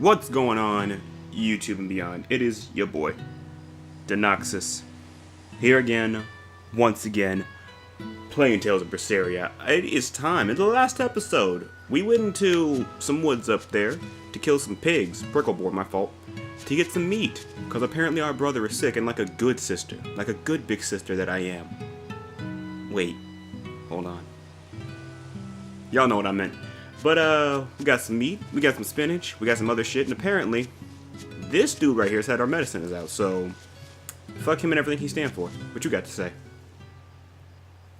What's going on, YouTube and beyond? It is your boy, Danoxis, here again, once again, playing Tales of Berseria. It is time. In the last episode, we went into some woods up there to kill some pigs. Brickleboard, my fault. To get some meat, because apparently our brother is sick, and like a good sister, like a good big sister that I am. Wait, hold on. Y'all know what I meant. But, we got some meat, we got some spinach, we got some other shit, and apparently, this dude right here said our medicine is out, so fuck him and everything he stand for. What you got to say?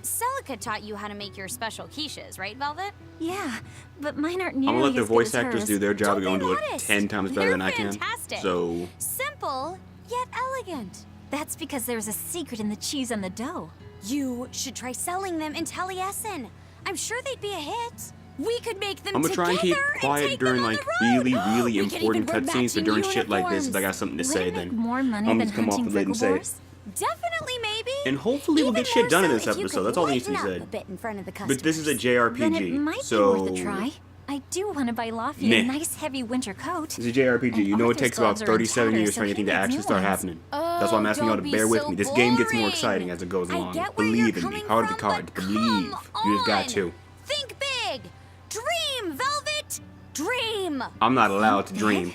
Celica taught you how to make your special quiches, right, Velvet? Yeah, but mine aren't nearly I'm gonna let the as voice good as actors hers. do their job and go Don't and be do it modest. 10 times better They're than I can. fantastic. So, Simple, yet elegant. That's because there's a secret in the cheese and the dough. You should try selling them in Taliesin. I'm sure they'd be a hit. We could make them I'm gonna try and keep together quiet take during them on like the road. really We could important even wear cutscenes, but matching during shit like this, if I got uniforms. something to Would say, it make then more money I'm than just come off hunting the lid and say it. fricklebores? Definitely, maybe. And hopefully we'll Even get shit more done in so this if you episode. could That's all that needs to be lighten up said. a bit in front of the But this is a Then it JRPG, might so be worth a try. I do want to buy Laffy Meh. a nice heavy winter coat. This is a JRPG. And You know it Arthur's takes about gloves are in 37 years tatters, for so anything he to needs actually new start ones. happening. That's why I'm asking y'all to don't bear be with so me. This game gets more boring. exciting as it goes I along. get where you're Believe in me. coming Hard to from, card. but Believe. come You just got on. to. Think big. Dream, Velvet. Dream. I'm not allowed to dream.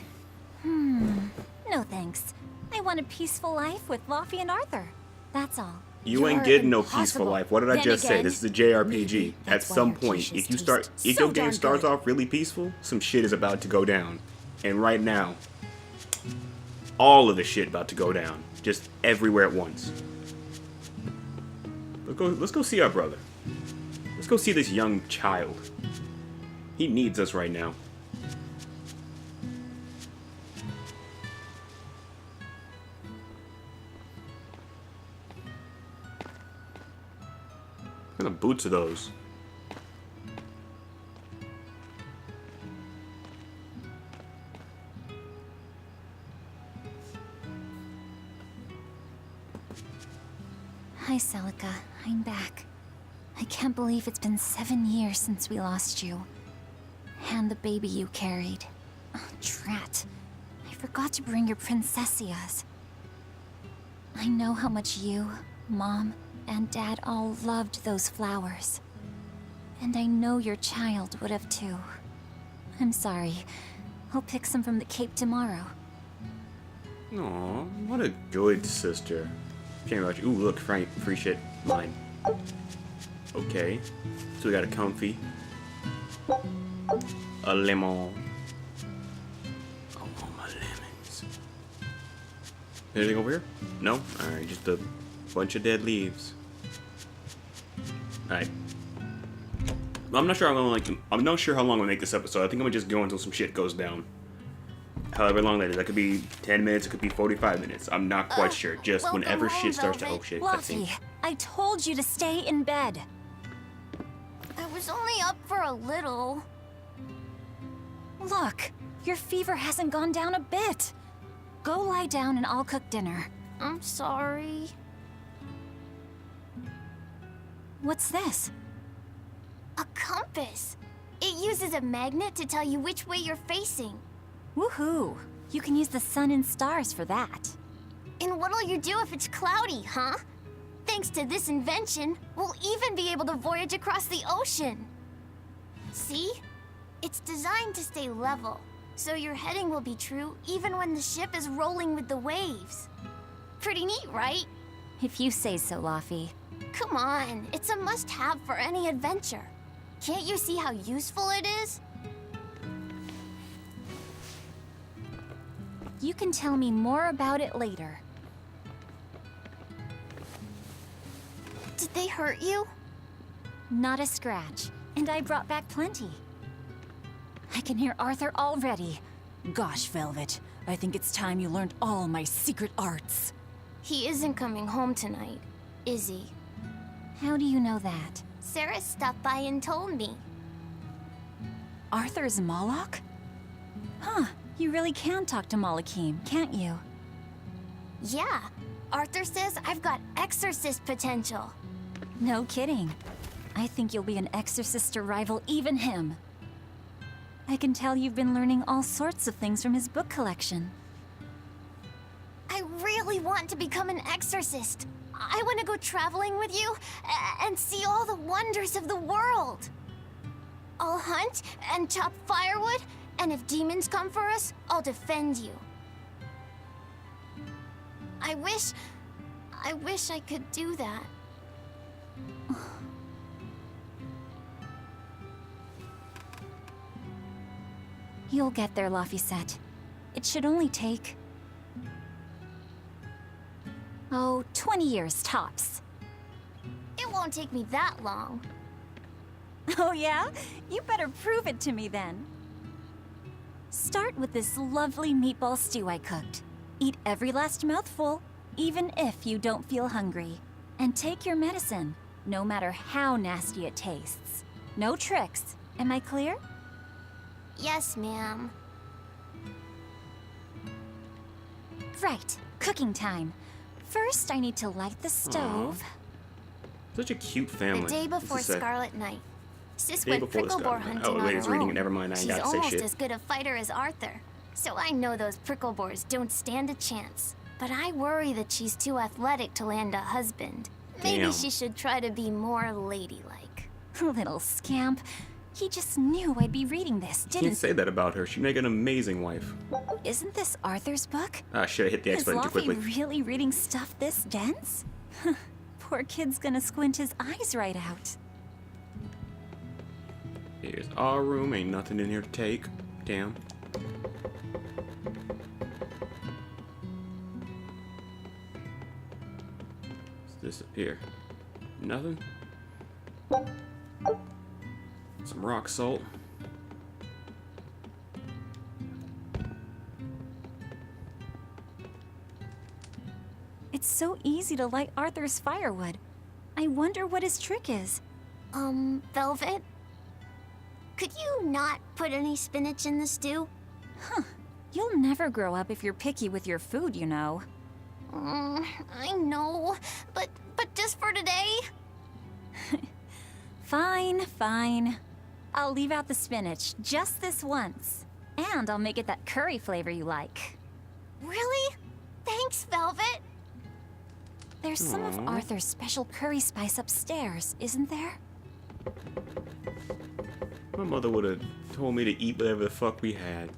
No thanks. I want a peaceful life with Laffy and Arthur. That's all. You ain't You're getting no peaceful impossible. life. What did I Then just say? again, This is a JRPG. maybe At that's why some your point, quiches if you taste start, if so your game darn starts good. off really peaceful, some shit is about to go down. And right now, all of the shit about to go down, just everywhere at once. Let's go see our brother. Let's go see this young child. He needs us right now. What kind of boots are those? Hi, Celica. I'm back. I can't believe it's been 7 years since we lost you. And the baby you carried. Oh, drat. I forgot to bring your princessias. I know how much you, Mom, and Dad all loved those flowers. And I know your child would have too. I'm sorry. I'll pick some from the Cape tomorrow. Aw, what a good sister. Can't about you. Ooh, look, free shit. Mine. Okay. So we got a comfy. A lemon. I want my lemons. Anything over here? No? Alright, just a bunch of dead leaves. Alright. I'm not sure I'm not sure how long we'll make this episode. I think I'm gonna just go until some shit goes down. However long that is. That could be 10 minutes, it could be 45 minutes. I'm not quite sure. Just welcome whenever home, shit starts to Velvet. oh shit, Laffy, cutscene. I told you to stay in bed. I was only up for a little. Look, your fever hasn't gone down a bit. Go lie down and I'll cook dinner. I'm sorry. What's this? A compass. It uses a magnet to tell you which way you're facing. Woohoo! You can use the sun and stars for that. And what'll you do if it's cloudy, huh? Thanks to this invention, we'll even be able to voyage across the ocean. See? It's designed to stay level, so your heading will be true even when the ship is rolling with the waves. Pretty neat, right? If you say so, Laffy. Come on, it's a must-have for any adventure. Can't you see how useful it is? You can tell me more about it later. Did they hurt you? Not a scratch, and I brought back plenty. I can hear Arthur already. Gosh, Velvet, I think it's time you learned all my secret arts. He isn't coming home tonight, is he? How do you know that? Sarah stopped by and told me. Arthur's Moloch? Huh, you really can talk to Malakim, can't you? Yeah, Arthur says I've got exorcist potential. No kidding. I think you'll be an exorcist to rival even him. I can tell you've been learning all sorts of things from his book collection. I really want to become an exorcist. I want to go traveling with you and see all the wonders of the world. I'll hunt and chop firewood, and if demons come for us, I'll defend you. I wish I could do that. You'll get there, Laphicet. It should only take... 20 years tops. It won't take me that long. Oh yeah? You better prove it to me then. Start with this lovely meatball stew I cooked. Eat every last mouthful, even if you don't feel hungry. And take your medicine, no matter how nasty it tastes. No tricks. Am I clear? Yes, ma'am. Right, cooking time. First, I need to light the stove. Such a cute family. The day before This is Scarlet Night, Sis Day went before the prickle boar Scarlet Night. hunting Oh, on lady's her reading own. it. Never mind, I ain't She's gotta say almost shit. as good a fighter as Arthur, so I know those prickle boars don't stand a chance. But I worry that she's too athletic to land a husband. Maybe Damn. she should try to be more ladylike. Little scamp. He just knew I'd be reading this, Can't didn't say that about her. She'd make an amazing wife. Isn't this Arthur's book? Ah, shit, I hit the X Is button too Laffy quickly. really reading stuff this dense? Poor kid's gonna squint his eyes right out. Here's our room. Ain't nothing in here to take. Damn. What's this up here? Nothing? Some rock salt. It's so easy to light Arthur's firewood. I wonder what his trick is. Velvet? Could you not put any spinach in the stew? You'll never grow up if you're picky with your food, you know. I know, but just for today? Fine, fine. I'll leave out the spinach just this once. And I'll make it that curry flavor you like. Really? Thanks, Velvet. There's some of Aw. Arthur's special curry spice upstairs, isn't there? My mother would have told me to eat whatever the fuck we had.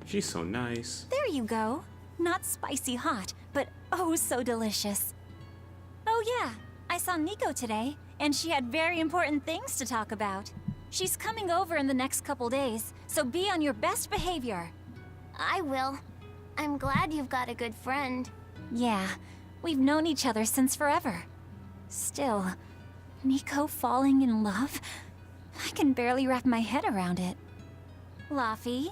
She's so nice. There you go. Not spicy hot, but oh so delicious. Oh yeah, I saw Nico today, and she had very important things to talk about. She's coming over in the next couple days, so be on your best behavior. I will. I'm glad you've got a good friend. Yeah, we've known each other since forever. Still, Nico falling in love? I can barely wrap my head around it. Laffy,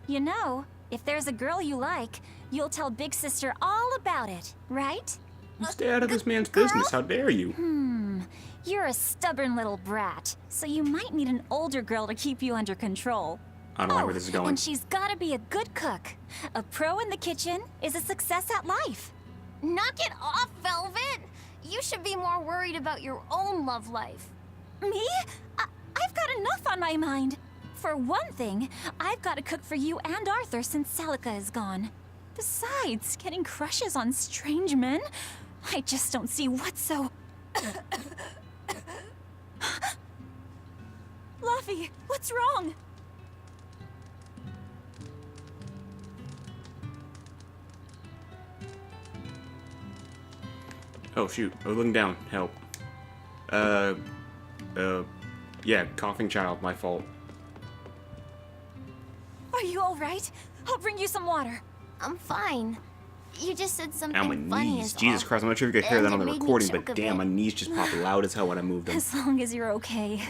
you know, if there's a girl you like, you'll tell Big Sister all about it, right? You stay out of this man's business. How dare you? You're a stubborn little brat, so you might need an older girl to keep you under control. I don't like where this is going. And she's gotta be a good cook. A pro in the kitchen is a success at life. Knock it off, Velvet! You should be more worried about your own love life. Me? I've got enough on my mind. For one thing, I've got to cook for you and Arthur since Celica is gone. Besides, getting crushes on strange men? I just don't see what's so... Laffy, what's wrong? Oh shoot, I was looking down. Help. Yeah, coughing child, my fault. Are you all right? I'll bring you some water. I'm fine. You just said something Ow, my funny knees. is Jesus all. Christ, I'm not sure if you could hear And that on it the made me recording, choke but a damn, my bit. knees just popped loud as hell when I moved them. As long as you're okay.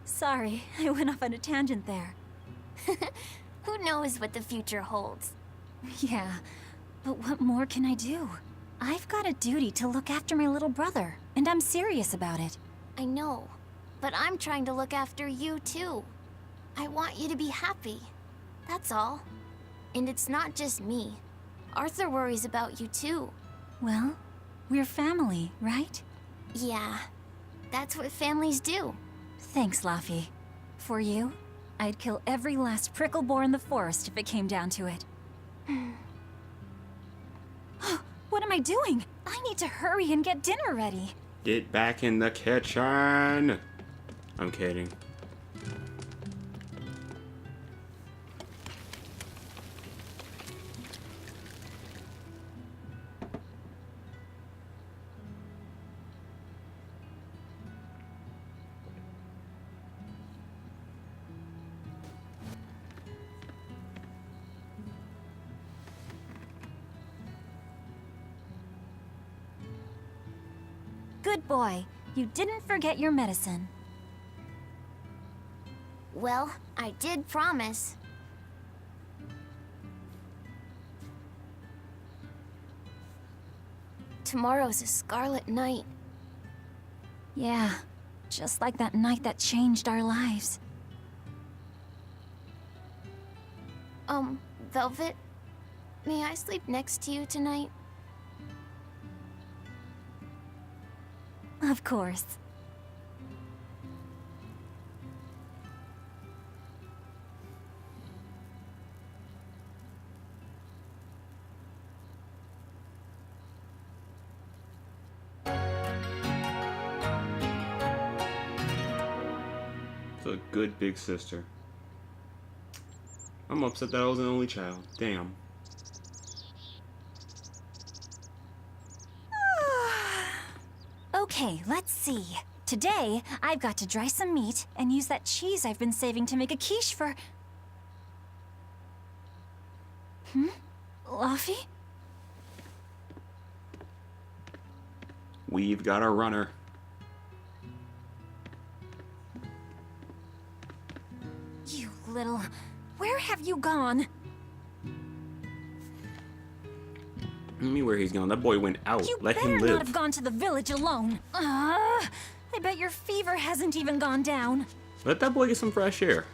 Sorry, I went off on a tangent there. Who knows what the future holds? Yeah, but what more can I do? I've got a duty to look after my little brother, and I'm serious about it. I know, but I'm trying to look after you too. I want you to be happy. That's all. And it's not just me. Arthur worries about you too. Well, we're family, right? Yeah, that's what families do. Thanks, Laffy. For you, I'd kill every last prickle boar in the forest if it came down to it. What am I doing? I need to hurry and get dinner ready. Get back in the kitchen. I'm kidding. Good boy. You didn't forget your medicine. Well, I did promise. Tomorrow's a scarlet night. Yeah, just like that night that changed our lives. Velvet, may I sleep next to you tonight? Of course. It's a good big sister. I'm upset that I was an only child. Damn. Okay, let's see. Today, I've got to dry some meat and use that cheese I've been saving to make a quiche for... Luffy? We've got a runner. You little... Where have you gone? Me where he's gone. That boy went out. You Let better him not live. have gone to the village alone. I bet your fever hasn't even gone down. Let that boy get some fresh air.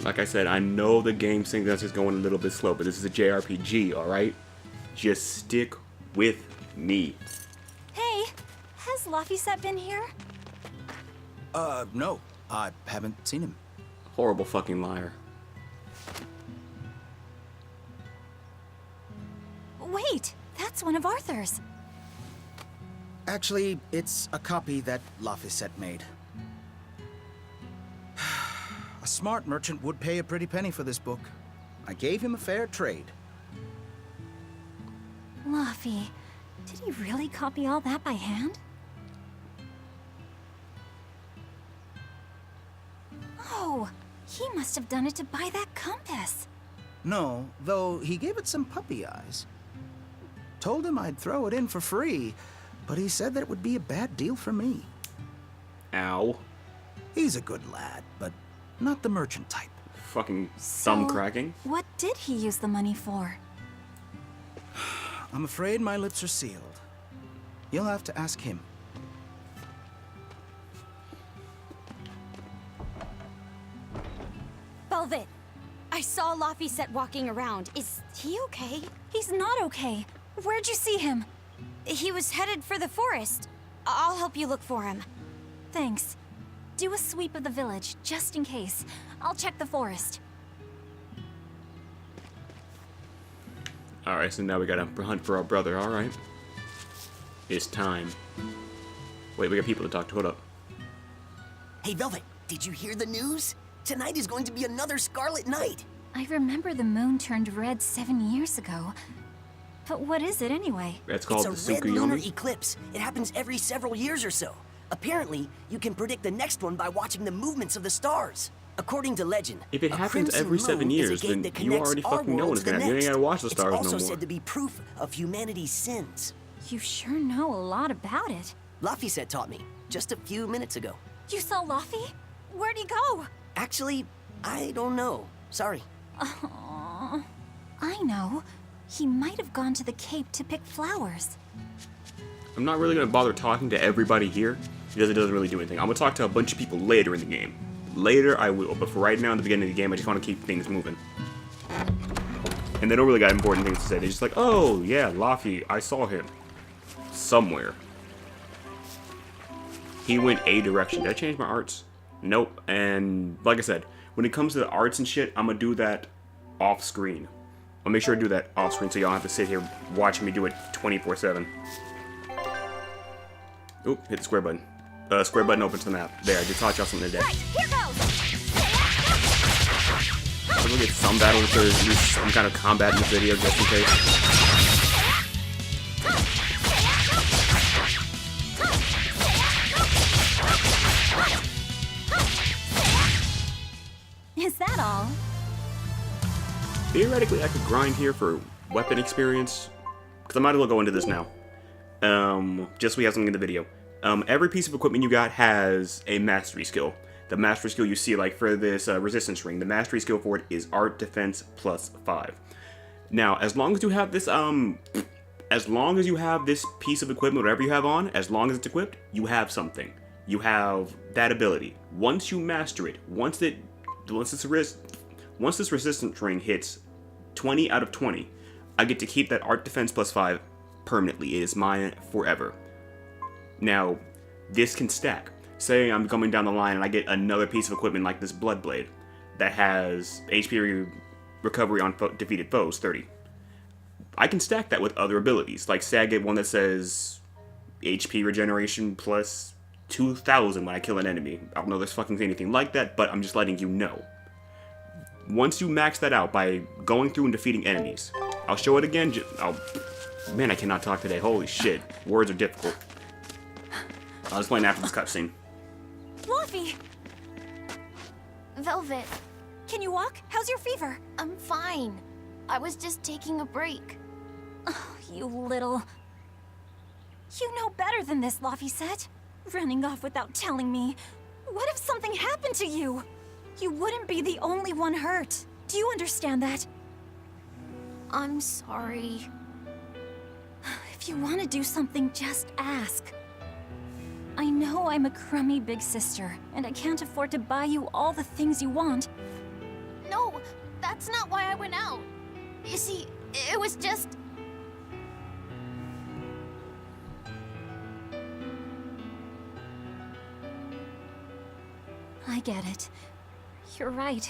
Like I said, I know the game synchronization is going a little bit slow, but this is a JRPG, alright? Just stick with me. Hey, has Laphicet been here? No. I haven't seen him. Horrible fucking liar. Wait, that's one of Arthur's. Actually, it's a copy that Laphicet made. A smart merchant would pay a pretty penny for this book. I gave him a fair trade. Laffy, did he really copy all that by hand? Oh, he must have done it to buy that compass. No, though he gave it some puppy eyes. Told him I'd throw it in for free, but he said that it would be a bad deal for me. Ow. He's a good lad, but not the merchant type. Fucking thumb cracking. What did he use the money for? I'm afraid my lips are sealed. You'll have to ask him. Velvet, I saw Laphicet walking around. Is he okay? He's not okay. Where'd you see him? He was headed for the forest. I'll help you look for him. Thanks. Do a sweep of the village, just in case. I'll check the forest. Alright, so now we gotta hunt for our brother, alright. It's time. Wait, we got people to talk to. Hold up. Hey, Velvet, did you hear the news? Tonight is going to be another Scarlet Night. I remember the moon turned red 7 years ago. But what is it anyway? That's called the It's a red lunar Tsukuyomi. eclipse. It happens every several years or so. Apparently, you can predict the next one by watching the movements of the stars. According to legend, If it a happens crimson every 7 moon is a years, gate then that you connects already our fucking know world when it's to the gonna happen. You ain't next. gotta watch the stars no It's also more. said to be proof of humanity's sins. You sure know a lot about it. Laphicet taught me just a few minutes ago. You saw Laffy? Where'd he go? Actually, I don't know. Sorry. I know. He might have gone to the Cape to pick flowers. I'm not really gonna bother talking to everybody here because it doesn't really do anything. I'm gonna talk to a bunch of people later in the game. Later, I will. But for right now, in the beginning of the game, I just want to keep things moving. And they don't really got important things to say. They're just like, oh, yeah, Laffy, I saw him. Somewhere. He went a direction. Did I change my arts? Nope. And like I said, when it comes to the arts and shit, I'm going to do that off screen. I'll make sure to do that off screen so y'all don't have to sit here watching me do it 24/7. Oop, hit the square button. Square button opens the map. There, I just taught y'all something today. Right, here goes! So we'll get some battle if there's at least some kind of combat in the video, just in case. Is that all? Theoretically, I could grind here for weapon experience, because I might as well go into this now. Just so we have something in the video. Every piece of equipment you got has a mastery skill. The mastery skill you see, like for this resistance ring, the mastery skill for it is art defense +5. Now, as long as you have this, piece of equipment, whatever you have on, as long as it's equipped, you have something. You have that ability. Once you master it, once this resistance ring hits 20 out of 20, I get to keep that art defense +5 permanently. It is mine forever. Now, this can stack. Say I'm coming down the line and I get another piece of equipment like this blood blade that has HP recovery on defeated foes 30. I can stack that with other abilities. Like say I get one that says HP regeneration plus 2,000 when I kill an enemy. I don't know if there's fucking anything like that, but I'm just letting you know. Once you max that out by going through and defeating enemies, I'll show it again. Man, I cannot talk today. Holy shit. Words are difficult. I'll explain after this cutscene. Laffy! Velvet, Can you walk? How's your fever? I'm fine. I was just taking a break. You little... You know better than this, Laffy. Running off without telling me. What if something happened to you? You wouldn't be the only one hurt. Do you understand that? I'm sorry. If you want to do something, just ask. I know I'm a crummy big sister, and I can't afford to buy you all the things you want. No, that's not why I went out. You see, it was just... I get it. You're right.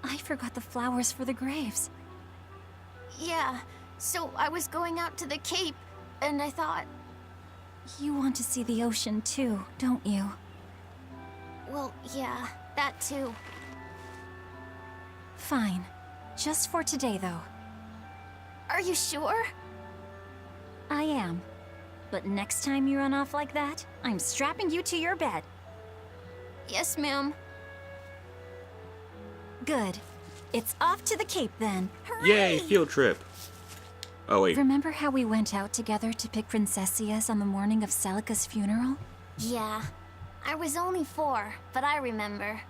I forgot the flowers for the graves. Yeah, so I was going out to the Cape, and I thought, You want to see the ocean too, don't you? well, yeah, that too. Fine. Just for today, though. Are you sure? I am. But next time you run off like that, I'm strapping you to your bed. Yes, ma'am. Good. It's off to the Cape then. Yay, field trip. Oh, wait. Remember how we went out together to pick princessias on the morning of Celica's funeral? Yeah. I was only 4, but I remember.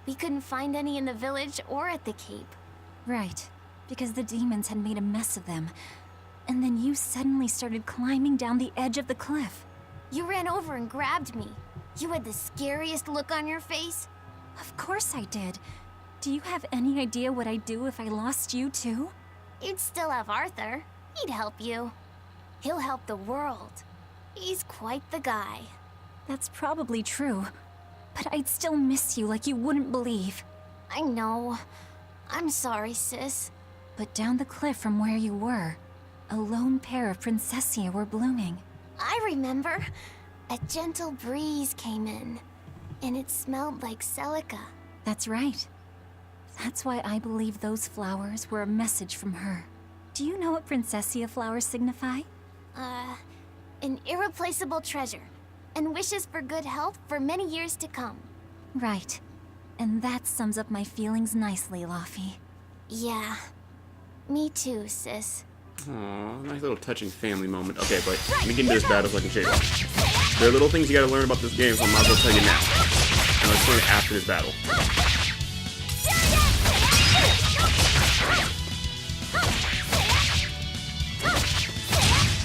We couldn't find any in the village or at the Cape. Right. Because the demons had made a mess of them. And then you suddenly started climbing down the edge of the cliff. You ran over and grabbed me. You had the scariest look on your face. Of course I did. Do you have any idea what I'd do if I lost you too? You'd still have Arthur. He'd help you. He'll help the world. He's quite the guy. That's probably true. But I'd still miss you like you wouldn't believe. I know. I'm sorry, sis. But down the cliff from where you were, a lone pair of princessia were blooming. I remember. A gentle breeze came in, and it smelled like Celica. That's right. That's why I believe those flowers were a message from her. Do you know what princessia flowers signify? An irreplaceable treasure, and wishes for good health for many years to come. Right. And that sums up my feelings nicely, Laffy. Yeah. Me too, sis. Aw, nice little touching family moment. Okay, but let me get into this battle so I can show you. There are little things you gotta learn about this game, so I might as well tell you now. And let's learn it after this battle.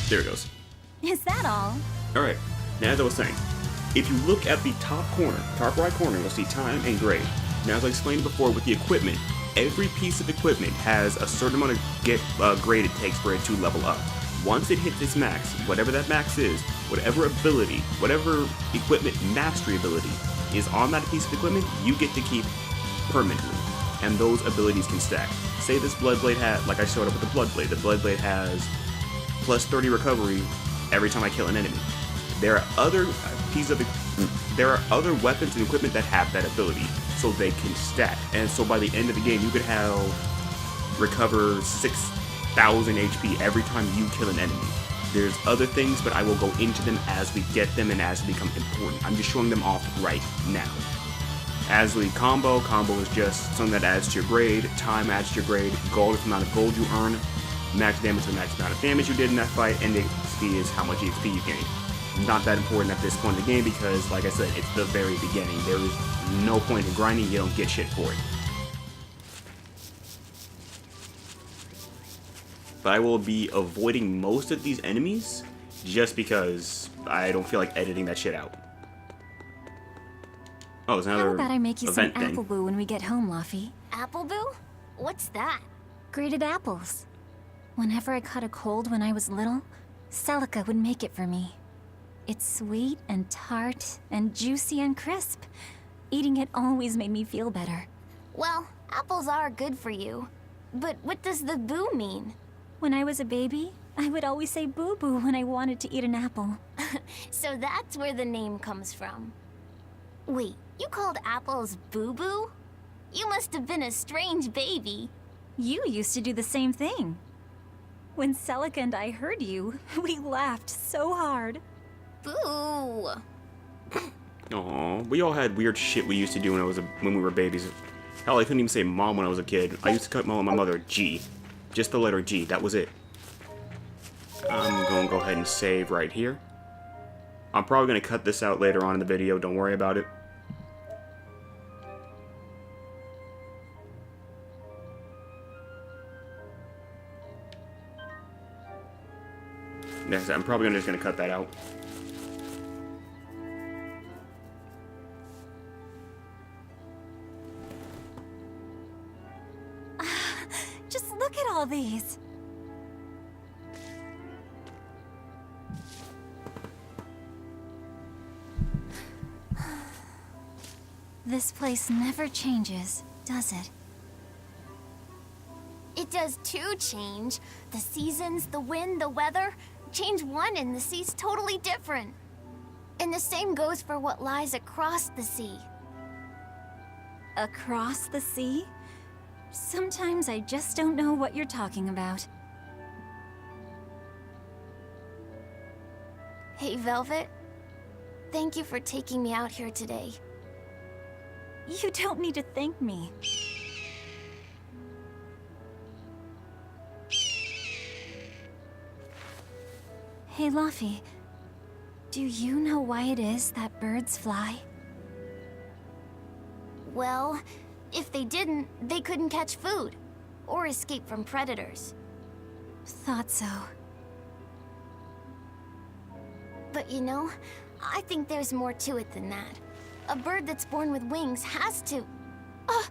There it goes. Is that all? Alright, now as I was saying, If you look at the top corner, top right corner, you'll see time and grade. Now, as I explained before with the equipment, every piece of equipment has a certain amount of grade it takes for it to level up. Once it hits its max, whatever that max is, whatever ability, whatever equipment mastery ability is on that piece of equipment, you get to keep permanently. And those abilities can stack. Say this Bloodblade had, like I showed up with the Bloodblade has plus 30 recovery every time I kill an enemy. There are other weapons and equipment that have that ability, so they can stack. And so by the end of the game, you could have recover 6,000 HP every time you kill an enemy. There's other things, but I will go into them as we get them and as they become important. I'm just showing them off right now. As the combo is just something that adds to your grade, time adds to your grade, gold is the amount of gold you earn, max damage is the max amount of damage you did in that fight, and the XP is how much XP you gain. Not that important at this point in the game because, like I said, it's the very beginning. There is no point in grinding, you don't get shit for it. But I will be avoiding most of these enemies just because I don't feel like editing that shit out. Oh, there's another How about I make you some event thing. apple boo when we get home, Luffy? Apple Boo? What's that? Grated apples. Whenever I caught a cold when I was little, Celica would make it for me. It's sweet and tart and juicy and crisp. Eating it always made me feel better. Well, apples are good for you. But what does the boo mean? When I was a baby, I would always say boo-boo when I wanted to eat an apple. So that's where the name comes from. Wait, you called apples boo-boo? You must have been a strange baby. You used to do the same thing. When Celica and I heard you, we laughed so hard. Boo! Aw, we all had weird shit we used to do when we were babies. Hell, I couldn't even say mom when I was a kid. I used to call my mother G. Just the letter G, that was it. I'm gonna go ahead and save right here. I'm probably gonna cut this out later on in the video, don't worry about it. Next, I'm probably just gonna cut that out. Just look at all these. This place never changes, does it? It does too change. The seasons, the wind, the weather. Change one and the sea's totally different. And the same goes for what lies across the sea. Across the sea? Sometimes I just don't know what you're talking about. Hey, Velvet. Thank you for taking me out here today. You don't need to thank me. Hey, Luffy. Do you know why it is that birds fly? Well, if they didn't, they couldn't catch food or escape from predators. Thought so. But you know, I think there's more to it than that. A bird that's born with wings has to... A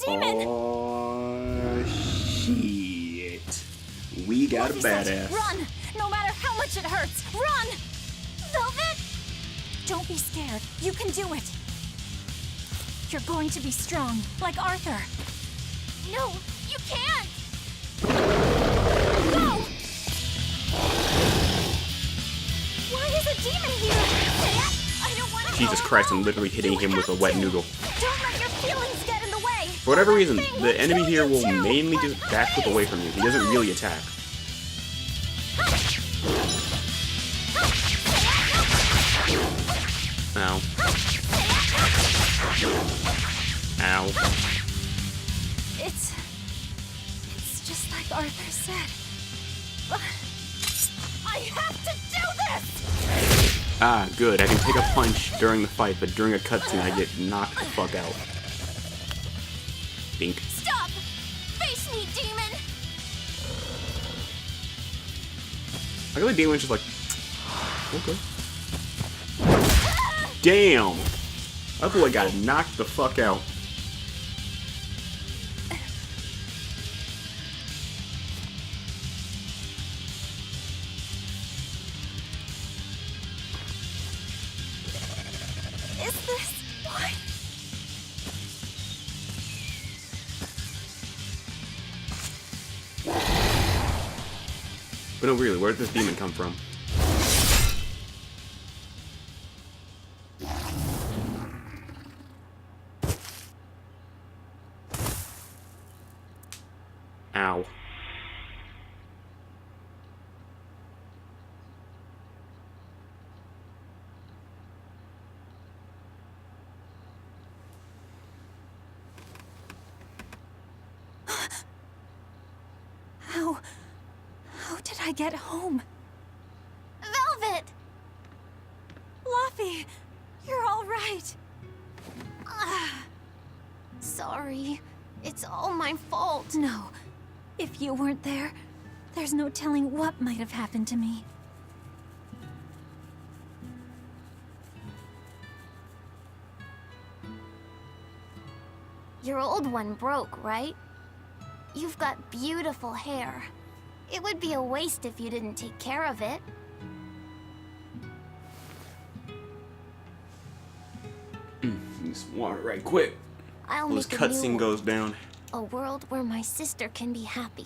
demon! Oh, shit. We got a Luffy said, badass. run! No matter how much it hurts, run! Velvet! Don't be scared. You can do it. You're going to be strong, like Arthur. No, you can't! Go! Why is a demon here? Dad, I don't want to Jesus Christ, I'm literally hitting him with a wet noodle. Don't let your feelings get in the way. For whatever reason, Thing the enemy kill here you will too. mainly just backflip away from you. He doesn't really attack. Ow. Ow. It's just like Arthur said. I have to do this! Ah, good. I can take a punch during the fight, but during a cutscene I get knocked the fuck out. Bink. Stop! Face me, demon! I feel like Damon's just like, okay. Damn! That boy got knocked the fuck out. Is this what? But no, really, where did this demon come from? Ow. How did I get home? Velvet! Luffy, you're all right. Sorry. It's all my fault. No, if you weren't there, there's no telling what might have happened to me. Your old one broke, right? You've got beautiful hair. It would be a waste if you didn't take care of it. Need some water right quick. I'll Well, this make a new cutscene one. goes down. A world where my sister can be happy.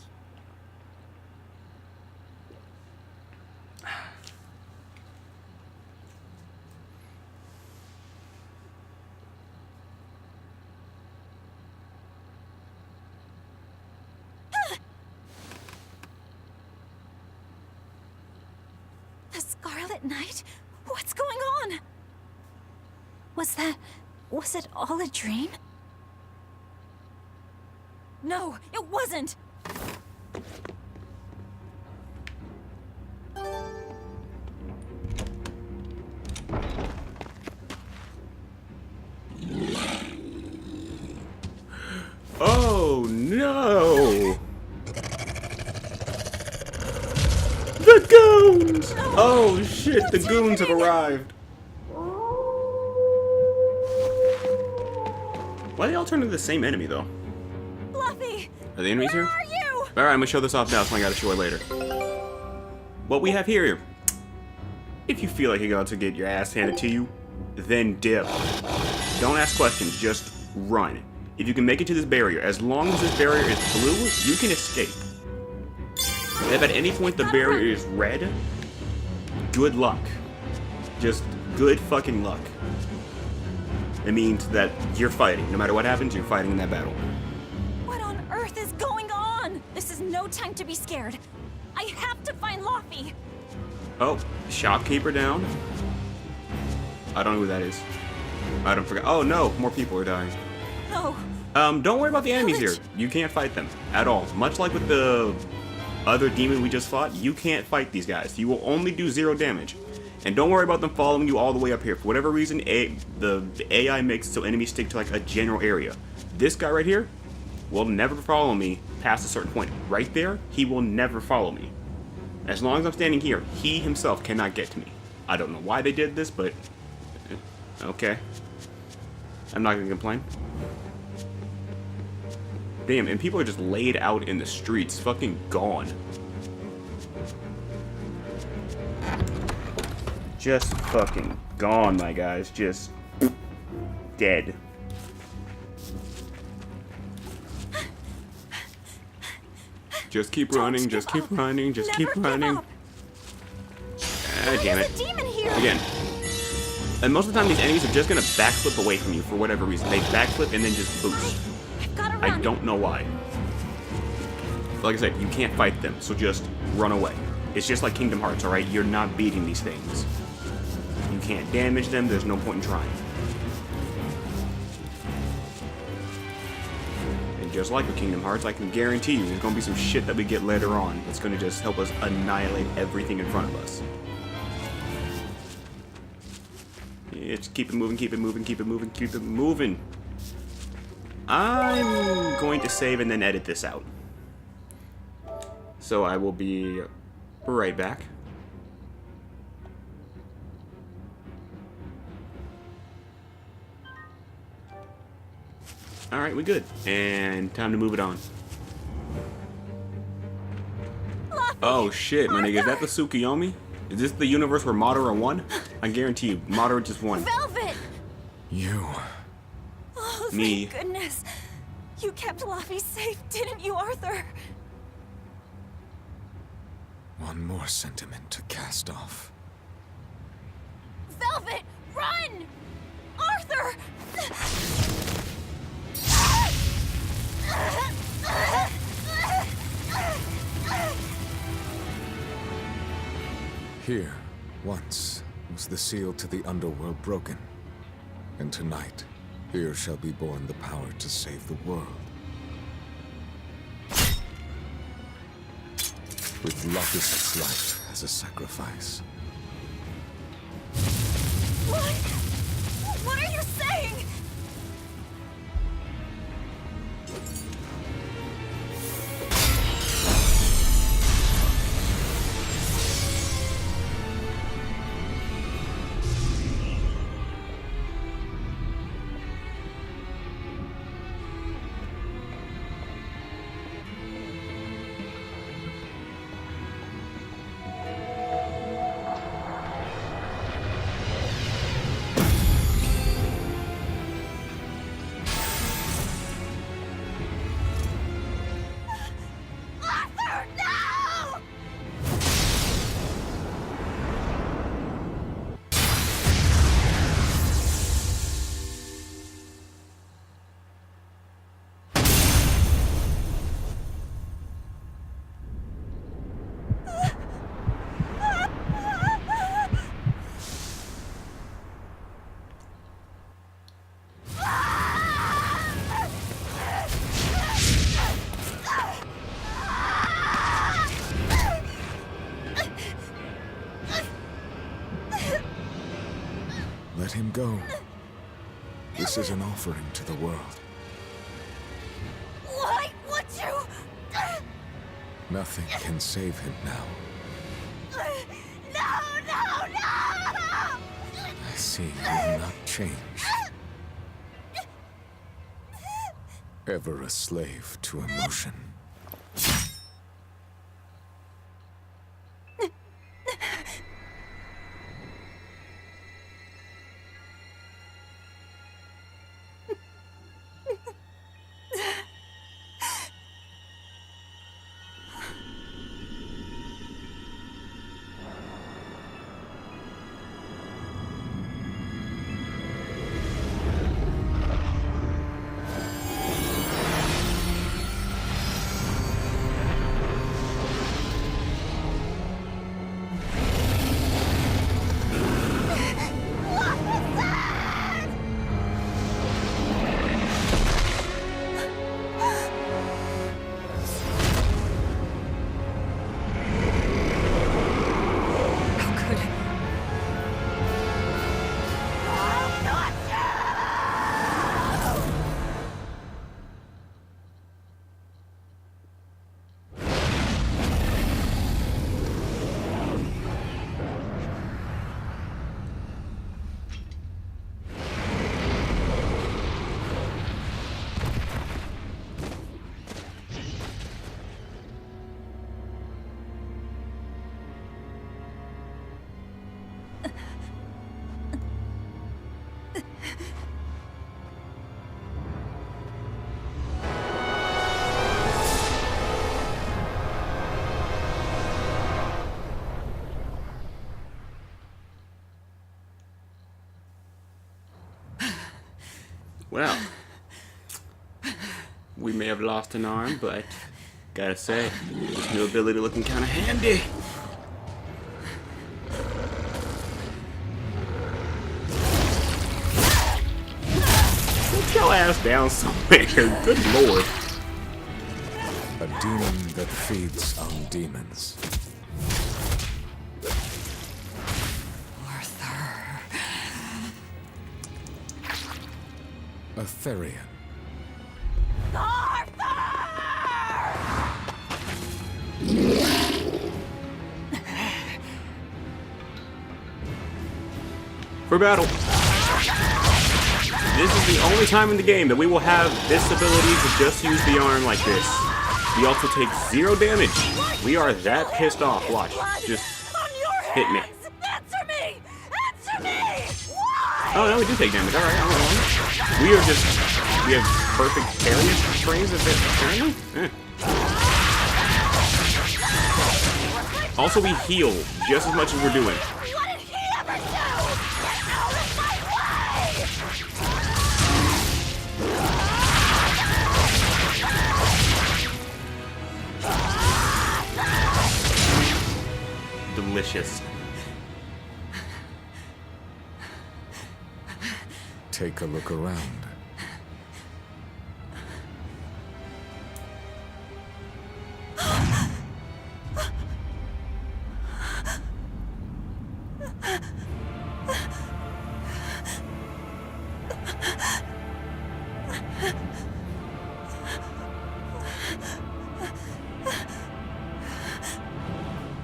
The Scarlet Knight? What's going on? Was it all a dream? No, it wasn't! Oh no! The goons! Oh shit, the goons have arrived. Why they all turn into the same enemy though? Fluffy! Are the enemies Where here? are you? Alright, I'm gonna show this off now, so I gotta show it later. What we have here, if you feel like you're about to get your ass handed to you, then dip. Don't ask questions, just run. If you can make it to this barrier, as long as this barrier is blue, you can escape. If at any point the barrier is red, good luck. Just good fucking luck. It means that you're fighting. No matter what happens, you're fighting in that battle. What on earth is going on? This is no time to be scared. I have to find Luffy. Oh, shopkeeper down. I don't know who that is. I don't forget. Oh no, more people are dying. No. Don't worry about the enemies here. You can't fight them at all. Much like with the other demon we just fought, you can't fight these guys. You will only do 0 damage. And don't worry about them following you all the way up here. For whatever reason, the AI makes it so enemies stick to like a general area. This guy right here will never follow me past a certain point. Right there, he will never follow me. As long as I'm standing here, he himself cannot get to me. I don't know why they did this, but okay. I'm not gonna complain. Damn, and people are just laid out in the streets, fucking gone. Just fucking gone, my guys. Just dead. Just keep running, just keep running, just keep running. Ah, damn it. There's a demon here. Again. And most of the time, these enemies are just gonna backflip away from you for whatever reason. They backflip and then just boost. I've gotta run. I don't know why. Like I said, you can't fight them, so just run away. It's just like Kingdom Hearts, alright? You're not beating these things. You can't damage them, there's no point in trying. And just like with Kingdom Hearts, I can guarantee you there's gonna be some shit that we get later on that's gonna just help us annihilate everything in front of us. Yeah, just keep it moving, keep it moving, keep it moving, keep it moving. I'm going to save and then edit this out. So I will be right back. Alright, we good. And time to move it on. Oh shit, my nigga, is that the Tsukuyomi? Is this the universe where Madara won? I guarantee you, Madara just won. Velvet! You. Oh, Me. thank goodness. You kept Luffy safe, didn't you, Arthur? One more sentiment to cast off. Velvet, run! Arthur! Here, once, was the seal to the underworld broken. And tonight, here shall be born the power to save the world. With Locus's life as a sacrifice. What? What are you saying? Arthur, no! Let him go. This is an offering to the world. Why would you? Nothing can save him now. No, no, no! I see you will not change. Ever a slave to emotion. Well, we may have lost an arm, but gotta say, this new ability looking kind of handy. Put your ass down somewhere. Good lord. A demon that feeds on demons. A Therian. For battle. This is the only time in the game that we will have this ability to just use the arm like this. We also take 0 damage. We are that pissed off. Watch. Just hit me. Answer me! Answer me! Why? Oh, no, we do take damage. Alright, I don't know. We have perfect parry frames of it, apparently? Also, we heal just as much as we're doing. What did he ever do? Get out of my Delicious. Take a look around.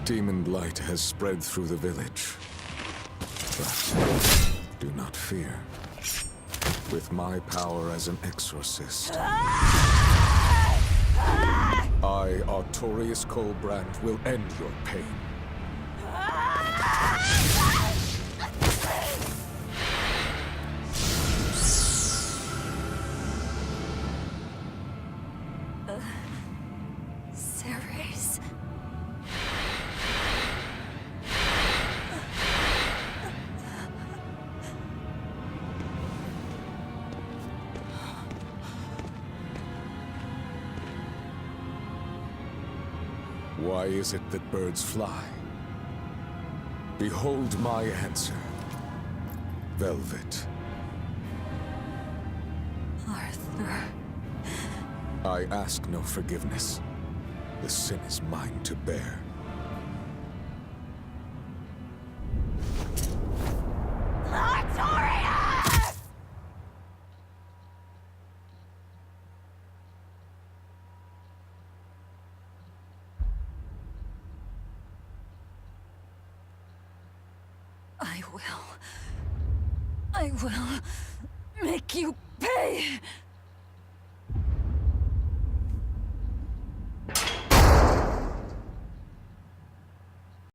Demon blight has spread through the village. But do not fear. With my power as an exorcist, I, Artorius Colbrand, will end your pain. Ceres. Why is it that birds fly? Behold my answer. Velvet. Arthur. I ask no forgiveness. The sin is mine to bear. Artorius! I will make you pay.